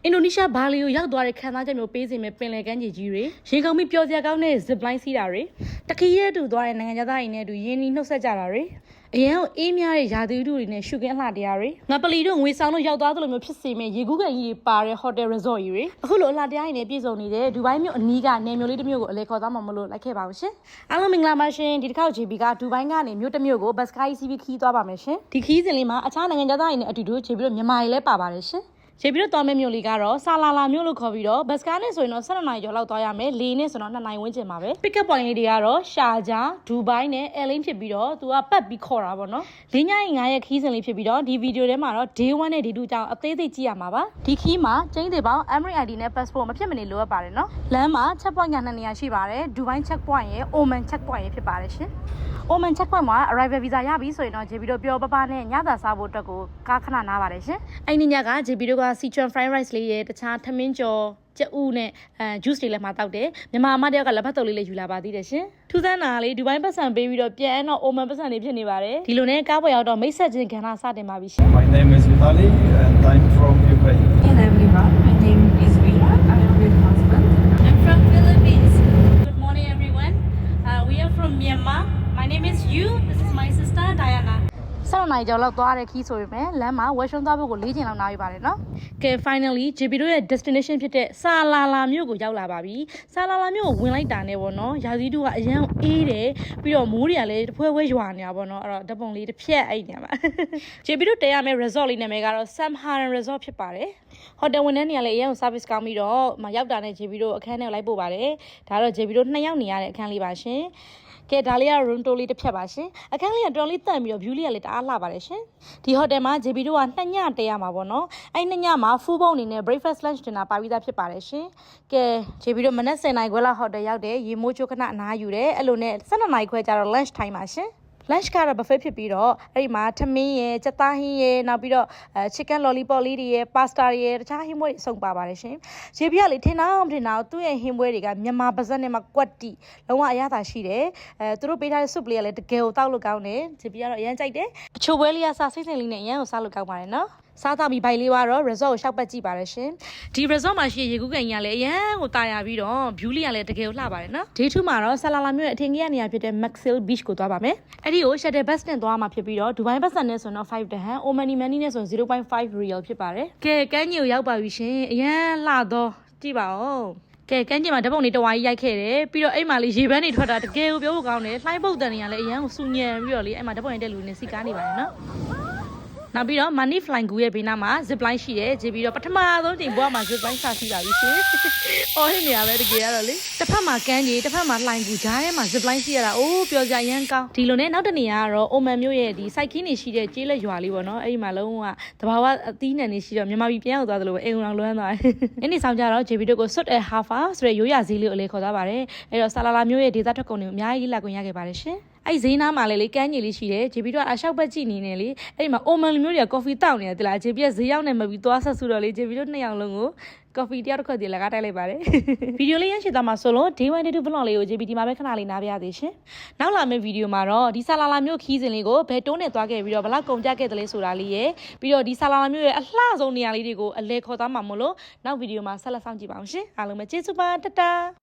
အင်ဒိုနီးရှားဘာလီကိုရောက်သွားတဲ့ခံစားချက်မျိုးပေးစီမဲ့ပင်လယ်ကမ်းခြေကြီးတွေရေကုန်ပြီးပျော်စရာကောင်းတဲ့ zip line စီးတာတွေတခီးရဲတူသွားတဲ့နိုင်ငံသားတွေနဲ့အတူရင်းနှီးနှုတ်ဆက်ကြတာတွေအရန်ကိုအေးများတဲ့ယာသီဥတုတွေနဲ့ရှုခင်းအလှတရားတွေငပလီတို့ငွေဆောင်တို့ရောက်သွားသလိုမျိုးဖြစ်စေမဲ့ရေကူးကန်ကြီးတွေပါတဲ့ hotel resort ကြီးတွေအခုလိုအလှတရားတွေနဲ့ပြည့်စုံနေတဲ့ဒူဘိုင်းမြို့အနီးကနေမျိုးလေးတစ်မျိုးကိုအလဲခေါ်သွားမှာမလို့လိုက်ခဲ့ပါဦးရှင်အားလုံးမင်္ဂလာပါရှင်ဒီတစ်ခေါက် JB ကဒူဘိုင်းကနေမြို့တစ်မျိုးကိုဘတ်စကားကြီးစီးပြီးခီးသွားပါမယ်ရှင်ဒီခီးစဉ်လေးမှာအခြားနိုင်ငံသားတွေနဲ့အတူတူ JB တို့မြန်မာတွေလည်းပါပါတယ်ရှင်ခြေပြီးတော့သွားမယ့်မြို့လေးကတော့ဆာလာလာမြို့လို့ခေါ်ပြီးတော့ဘတ်စကားနဲ့ဆိုရင်တော့12နာရီကျော်လောက်သွားရမယ်လေနဲ့ဆိုတော့2နာရီဝန်းကျင်ပါပဲ pick up point လေးတွေကတော့ရှာဂျာဒူဘိုင်းနဲ့အဲလင်းဖြစ်ပြီးတော့သူကပတ်ပြီးခေါ်တာပေါ့နော်၄ညရင်9ရက်ခီးစဉ်လေးဖြစ်ပြီးတော့ဒီဗီဒီယိုထဲမှာတော့ day 1နဲ့ day 2ကြောင်းအသေးသေးကြည့်ရမှာပါဒီခီးမှာကျင်းသေးပေါင်း Emirates ID နဲ့ passport မဖြစ်မနေလိုအပ်ပါတယ်နော်လမ်းမှာ check point က2နေရာရှိပါတယ်ဒူဘိုင်း check point ရဲ့ Oman check point ရဲ့ဖြစ်ပါတယ်ရှင်Oman check point မှာ arrival visa ရပြီဆိုရင်တော့ JB တို့ပျော်ပပနဲ့ညသာစားဖို့အတွက်ကိုကားခဏနားပါတယ်ရှင်အဲ့ဒီညက JB တို့က Sichuan fried rice လေးရဲ့တခြားထမင်းကြော်ကြက်ဥနဲ့juice တွေလည်းမှာတောက်တယ်မြန်မာအမတယောက်ကလက်ဖက်တုပ်လေးလည်းယူလာပါသေးတယ်ရှင်ထူးဆန်းတာလေးဒူဘိုင်းပတ်စံပေးပြီးတော့ပြန်တော့ Oman ပတ်စံတွေဖြစ်နေပါတယ်ဒီလိုနဲ့ကားပေါ်ရောက်တော့မိတ်ဆက်ချင်းကဏ္ဍစတင်ပါပြီရှင် My name is Vitali and I'm from Ukraine. Hello everyone, my name is Vina. I am with husband. I'm from Philippines. Good morning everyone. We are from Myanmar. My name is Yu. This is my sister Diana. 7နိုင်ကျော်လောက်သွားတဲ့ခီးဆိုပေမဲ့လမ်းမှာဝယ်ရှုံးသွားဖို့ကို4ချိန်လောက်နားယူပါတယ်နော်။ကဲ finally JB တို့ရဲ့ destination ဖြစ်တဲ့ဆာလာလာမြို့ကိုရောက်လာပါပြီ။ဆာလာလာမြို့ကိုဝင်လိုက်တာနဲ့ပေါ့နော်။ရာသီတုကအရန်အေးတယ်ပြီးတော့မိုးတွေကလည်းတဖွဲဖွဲရွာနေတာပေါ့နော်။အဲ့တော့ဓပုံလေးတစ်ဖြက်အဲ့နေပါ။ JB တို့တဲရမယ့် resort လေးနာမည်ကတော့ Samharan Resort ဖြစ်ပါတယ်။ hotel ဝန်ထမ်းတွေကလည်းအရန်ကို service ကောင်းပြီးတော့မရောက်တာနဲ့ JB တို့အခန်းထဲကိုလိုက်ပို့ပါတယ်။ဒါတော့ JB တို့2ယောက်နေရတဲ့အခန်းလေးပါရှင်။ကဲဒါလေးက room tour လေးတစ်ဖြတ်ပါရှင်အခန်းလေးကတော်လေးတန့်ပြီးတော့ view လေးကလည်းတအားလှပါတယ်ရှင်ဒီ hotel မှာ JB တို့က2ညတည်းရမှာပေါ့နော်အဲ့2ညမှာ full boat အနေနဲ့ breakfast lunch dinner ပါပြီးသားဖြစ်ပါတယ်ရှင်ကဲ JB တို့မနက်10:00နာရီခွဲလောက် hotel ရောက်တယ်ရေမိုးချိုးခဏအနားယူတယ်အဲ့လိုနဲ့12:00နာရီခွဲကျတော့ lunch time ပါရှင်lunch ကတော့ buffet ဖြစ်ပြီးတော့အဲ့ဒီမှာထမင်းရယ်ကြက်သားဟင်းရယ်နောက်ပြီးတော့chicken lollipop လေးတွေရယ် pasta တွေရယ်တခြားဟင်းပွဲတွေအစုံပါပါတယ်ရှင်။ JB ကလေထင်တော့သူ့ရဲ့ဟင်းပွဲတွေကမြန်မာပါဇက်နဲ့မှကွက်တီလုံးဝအရသာရှိတယ်။သူတို့ပေးထားတဲ့ soup လေးကလည်းတကယ်ကိုတောက်လို့ကောင်းတယ်။ JB ကတော့အရန်ကြိုက်တယ်။အချိုပွဲလေးကစားစိမ့်စိမ့်လေးနဲ့အရန်ကိုစားလို့ကောင်းပါတယ်နော်။စားသားပြီးဘိုင်လေးကတော့ resort ကိုရှောက်ပတ်ကြည့်ပါတယ်ရှင်ဒီ resort မှာရှိရေကူးကန်ကြီးကလည်းအရန်ကိုတာယာပြီးတော့ view လေးကလည်းတကယ်ကိုလှပါတယ်နော် day 2မှာတော့ဆာလာလာမြို့ရဲ့အထင်ကြီးရနေရာဖြစ်တဲ့ Maxil Beach ကိုသွားပါမယ်အဲ့ဒီကို shuttle bus နဲ့သွားမှာဖြစ်ပြီးတော့ဒူဘိုင်းပတ်စံနဲ့ဆိုတော့5 dirham Omani money နဲ့ဆို0.5 real ဖြစ်ပါတယ်ကဲကမ်းခြေကိုရောက်ပါပြီရှင်အရန်လှတော့ကြည့်ပါဦးကဲကမ်းခြေမှာဓပုံတွေတဝါကြီးရိုက်ခဲ့တယ်ပြီးတော့အဲ့မှာလေးရေပန်းတွေထွက်တာတကယ်ကိုပြောဖို့ကောင်းတယ်လှိုင်းပုတ်တန်တွေကလည်းအရန်ကိုစူညံပြီးတော့လေအဲ့မှာဓပုံရတဲ့လူတွေနဲ့စီကားနေပါတယ်နော်နောက်ပြီးတော့ Money Flying Goo ရဲ့ဘေးနားမှာ zip line ရှိတယ်။ပြီးတော့ပထမဆုံးချိန်ဘွားမှာ zip line စစီးပါပြီရှင်။အော်ဟင်းနေရပဲတကယ်ရတော့လေ။တစ်ဖက်မှာကမ်းကြီးတစ်ဖက်မှာ Flying Goo ဂျားထဲမှာ zip line စီးရတာအိုးပျော်စရာရမ်းကောင်း။ဒီလိုနဲ့နောက်တစ်နေရာကတော့ Oman မြို့ရဲ့ဒီ စိုက်ခင်းနေရှိတဲ့ကျေးလက်ရွာလေးပေါ့နော်။အဲ့ဒီမှာလုံးဝတဘာဝအသီးနှံနေရှိတော့မြန်မာပြည်ပြန်ရောက်သွားသလိုပဲအိမ်အောင်လွမ်းသွားတယ်။နေ့ဆောင်ကြတော့ JB တို့ကို Sut El Hafa ဆိုတဲ့ရိုးရာဈေးလေးကိုအလဲခေါ်သွားပါတယ်။အဲ့တော့ဆာလာလာမြို့ရဲ့ဒေသထွက်ကုန်တွေကိုအများကြီးလေ့လာခွင့်ရခဲ့ပါတယ်ရှင်။အဲ့ဈေးနားမှာလေကမ်းကြီးလေးရှိတယ် JB တို့ကအရှောက်ဘက်ကြည့်နေနေလေအဲ့ဒီမှာ Oman လူမျိုးတွေက coffee တောက်နေတယ်တိလား JB ကဈေးရောက်နေမှပြီးသွားဆက်ဆူတော့လေ JB တို့2ယောက်လုံးကို coffee တယောက်တစ်ခွက်တည်းလကားတိုက်လိုက်ပါတယ်ဗီဒီယိုလေးရရှိသွားမှာဆိုလို့ day 1 day 2 vlog လေးကို JB ဒီမှာပဲခဏလေးနားပြရသေးရှင်နောက်လာမယ့်ဗီဒီယိုမှာတော့ဒီဆာလာလာမျိုးခီးစဉ်လေးကိုဘယ်တိုးနဲ့သွားခဲ့ပြီးတော့ဘလောက်ကုန်ကြခဲ့တယ်လဲဆိုတာလေးရယ်ပြီးတော့ဒီဆာလာလာမျိုးရဲ့အလှဆုံးနေရာလေးတွေကိုအလဲခေါ်သွားမှာမို့လို့နောက်ဗီဒီယိုမှာဆက်လက်ဆောင်ကြည့်ပါအောင်ရှင်အားလုံးပဲကျေးဇူးပါတတာ